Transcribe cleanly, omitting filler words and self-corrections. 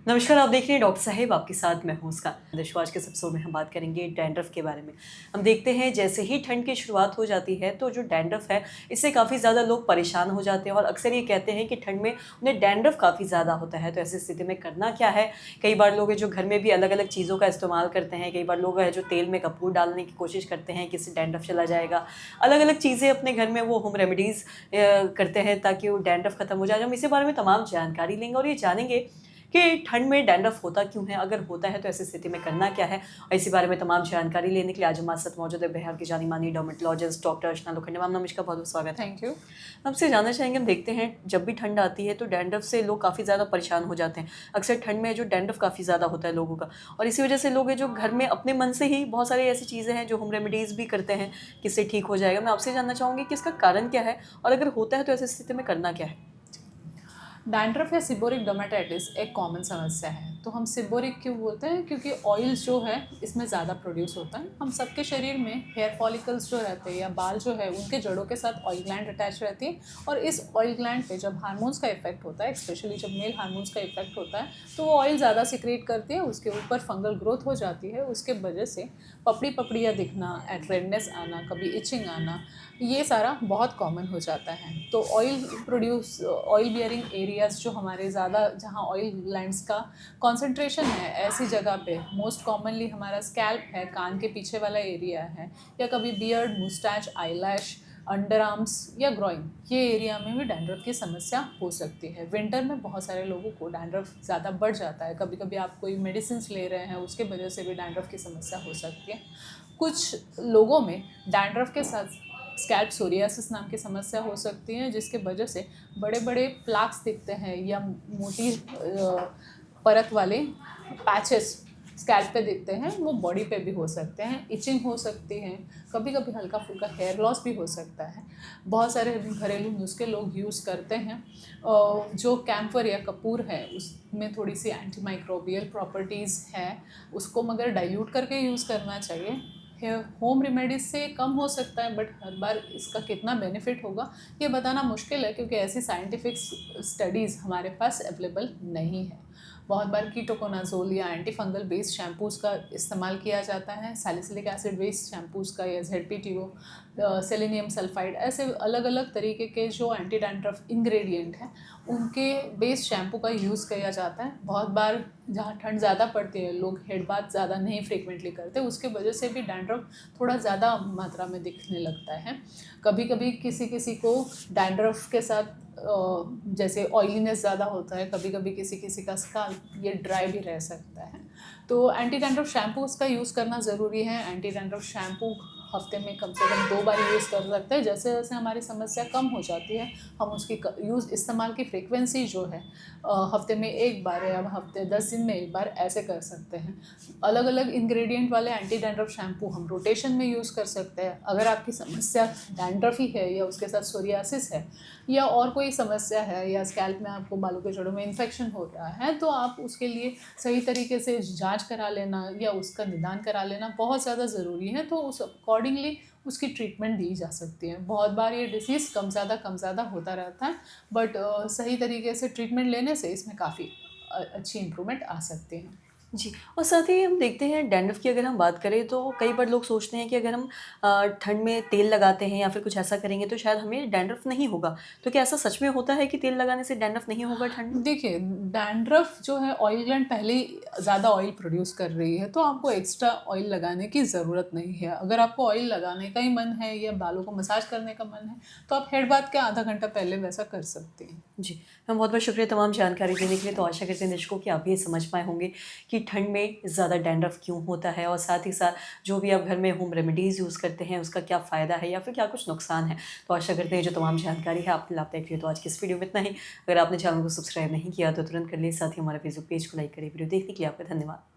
नमस्कार, आप देख रहे हैं डॉक्टर साहिब, आपके साथ मैं हूं उसका आज के एपिसोड में हम बात करेंगे डैंड्रफ के बारे में। हम देखते हैं जैसे ही ठंड की शुरुआत हो जाती है तो जो डैंड्रफ है इससे काफ़ी ज़्यादा लोग परेशान हो जाते हैं और अक्सर ये कहते हैं कि ठंड में उन्हें डैंड्रफ काफ़ी ज़्यादा होता है। तो ऐसी स्थिति में करना क्या है? कई बार लोग हैं जो घर में भी अलग अलग चीज़ों का इस्तेमाल करते हैं, कई बार लोग हैं जो तेल में कपूर डालने की कोशिश करते हैं कि इससे डैंड्रफ चला जाएगा। अलग अलग चीज़ें अपने घर में वो होम रेमेडीज़ करते हैं ताकि वो डैंड्रफ खत्म हो जाए। हम इसी बारे में तमाम जानकारी लेंगे और ये जानेंगे कि ठंड में डैंड्रफ होता क्यों है? अगर होता है तो ऐसी स्थिति में करना क्या है? और इसी बारे में तमाम जानकारी लेने के लिए आज हमारे साथ मौजूद है बिहार की जानी-मानी डर्मेटोलॉजिस्ट डॉक्टर अर्चना लोखंडे। मैम नमस्कार, बहुत-बहुत स्वागत है। Thank you. आपसे जानना चाहेंगे, हम देखते हैं जब भी ठंड आती है तो डैंड्रफ से लोग काफ़ी ज़्यादा परेशान हो जाते हैं। अक्सर ठंड में जो डैंड्रफ काफ़ी ज़्यादा होता है लोगों का और इसी वजह से लोग हैं जो घर में अपने मन से ही बहुत सारी ऐसी चीज़ें हैं जो होम रेमेडीज़ भी करते हैं कि इससे ठीक हो जाएगा। मैं आपसे जानना चाहूँगी कि इसका कारण क्या है और अगर होता है तो ऐसी स्थिति में करना क्या है? डैंड्रफ या सिबोरिक डर्मेटाइटिस एक कॉमन समस्या है। तो हम सिबोरिक क्यों बोलते हैं? क्योंकि ऑयल जो है इसमें ज़्यादा प्रोड्यूस होता है। हम सबके शरीर में हेयर फॉलिकल्स जो रहते हैं या बाल जो है उनके जड़ों के साथ ऑयल ग्लैंड अटैच रहती है और इस ऑयल ग्लैंड पे जब हार्मोन्स का इफेक्ट होता है, स्पेशली जब मेल हार्मोन्स का इफेक्ट होता है, तो वो ऑयल ज़्यादा सिक्रेट करती है, उसके ऊपर फंगल ग्रोथ हो जाती है। उसके वजह से पपड़ियाँ दिखना, रेडनेस आना, कभी इचिंग आना, ये सारा बहुत कॉमन हो जाता है। तो ऑयल बियरिंग एरियाज़ जो हमारे ज़्यादा जहाँ ऑयल ग्लैंड्स का कॉन्सेंट्रेशन है, ऐसी जगह पे मोस्ट कॉमनली हमारा स्कैल्प है, कान के पीछे वाला एरिया है, या कभी beard, moustache, eyelash, under arms या ग्रोइन, ये एरिया में भी डैंड्रफ की समस्या हो सकती है। विंटर में बहुत सारे लोगों को डैंड्रफ ज़्यादा बढ़ जाता है। कभी कभी आप कोई मेडिसिन ले रहे हैं उसके वजह से भी डैंड्रफ की समस्या हो सकती है। कुछ लोगों में डैंड्रफ के साथ स्कैल्प सोरियासिस नाम की समस्या हो सकती है, जिसके वजह से बड़े बड़े प्लाक्स दिखते हैं या मोटी परत वाले पैचेस स्कैल्प पे दिखते हैं। वो बॉडी पे भी हो सकते हैं, इचिंग हो सकती है, कभी कभी हल्का फुल्का हेयर लॉस भी हो सकता है। बहुत सारे घरेलू नुस्खे लोग यूज़ करते हैं। जो कैम्फर या कपूर है उसमें थोड़ी सी एंटी माइक्रोबियल प्रॉपर्टीज़ है, उसको मगर डाइल्यूट करके यूज़ करना चाहिए। होम रेमेडीज से कम हो सकता है, बट हर बार इसका कितना बेनिफिट होगा ये बताना मुश्किल है, क्योंकि ऐसी साइंटिफिक स्टडीज़ हमारे पास अवेलेबल नहीं है। बहुत बार कीटोकोनाजोल या एंटी फंगल बेस्ड शैम्पूज़ का इस्तेमाल किया जाता है, सैलिसिलिक एसिड बेस्ड शैम्पूज़ का या ZPTO, सेलेनियम सल्फाइड, ऐसे अलग अलग तरीके के जो एंटी डैंड्रफ इंग्रेडिएंट हैं उनके बेस्ड शैम्पू का यूज़ किया जाता है। बहुत बार जहाँ ठंड ज़्यादा पड़ती है, लोग हेड बाथ ज़्यादा नहीं फ्रिक्वेंटली करते, उसके वजह से भी डैंड्रफ थोड़ा ज़्यादा मात्रा में दिखने लगता है। कभी कभी किसी किसी को डैंड्रफ के साथ जैसे ऑयलीनेस ज़्यादा होता है, कभी कभी किसी किसी का स्काल्प ये ड्राई भी रह सकता है। तो एंटी डैंड्रफ शैम्पू उसका यूज़ करना ज़रूरी है। एंटी डैंड्रफ शैम्पू हफ्ते में कम से कम 2 बार यूज़ कर सकते हैं। जैसे जैसे हमारी समस्या कम हो जाती है, हम उसकी इस्तेमाल की फ्रीक्वेंसी जो है हफ्ते में 1 बार या हफ्ते 10 दिन में 1 बार ऐसे कर सकते हैं। अलग अलग इंग्रेडिएंट वाले एंटी डैंड्रफ शैम्पू हम रोटेशन में यूज़ कर सकते हैं। अगर आपकी समस्या डैंड्रफ ही है या उसके साथ सोरियासिस है या और कोई समस्या है, या स्कैल्प में आपको बालों के जड़ों में इन्फेक्शन हो रहा है, तो आप उसके लिए सही तरीके से जांच करा लेना या उसका निदान करा लेना बहुत ज़्यादा ज़रूरी है। तो उस अकॉर्डिंगली उसकी ट्रीटमेंट दी जा सकती है। बहुत बार ये डिसीज़ कम ज़्यादा होता रहता है, बट सही तरीके से ट्रीटमेंट लेने से इसमें काफ़ी अच्छी इम्प्रूवमेंट आ सकती है। जी, और साथ ही हम देखते हैं डैंड्रफ की अगर हम बात करें तो कई बार लोग सोचते हैं कि अगर हम ठंड में तेल लगाते हैं या फिर कुछ ऐसा करेंगे तो शायद हमें डैंड्रफ नहीं होगा। तो क्या ऐसा सच में होता है कि तेल लगाने से डैंड्रफ नहीं होगा ठंड में? देखिए, डैंड्रफ जो है, ऑयल ग्लैंड पहले ही ज़्यादा ऑयल प्रोड्यूस कर रही है, तो आपको एक्स्ट्रा ऑयल लगाने की ज़रूरत नहीं है। अगर आपको ऑयल लगाने का ही मन है या बालों को मसाज करने का मन है, तो आप हेड बाथ के आधा घंटा पहले वैसा कर सकते हैं। जी, मैम बहुत-बहुत शुक्रिया तमाम जानकारी देने के लिए। तो आशा करते हैं दर्शकों कि आप भी ये समझ पाए होंगे कि ठंड में ज़्यादा डैंड्रफ क्यों होता है और साथ ही साथ जो भी आप घर में होम रेमेडीज़ यूज़ करते हैं उसका क्या फ़ायदा है या फिर क्या कुछ नुकसान है। तो आशा करते हैं जो तमाम जानकारी है आपके लाभदायक रही। तो आज की इस वीडियो में इतना ही। अगर आपने चैनल को सब्सक्राइब नहीं किया तो तुरंत कर लिए, साथ ही हमारे फेसबुक पेज को लाइक करें। वीडियो देखने के लिए आपका धन्यवाद।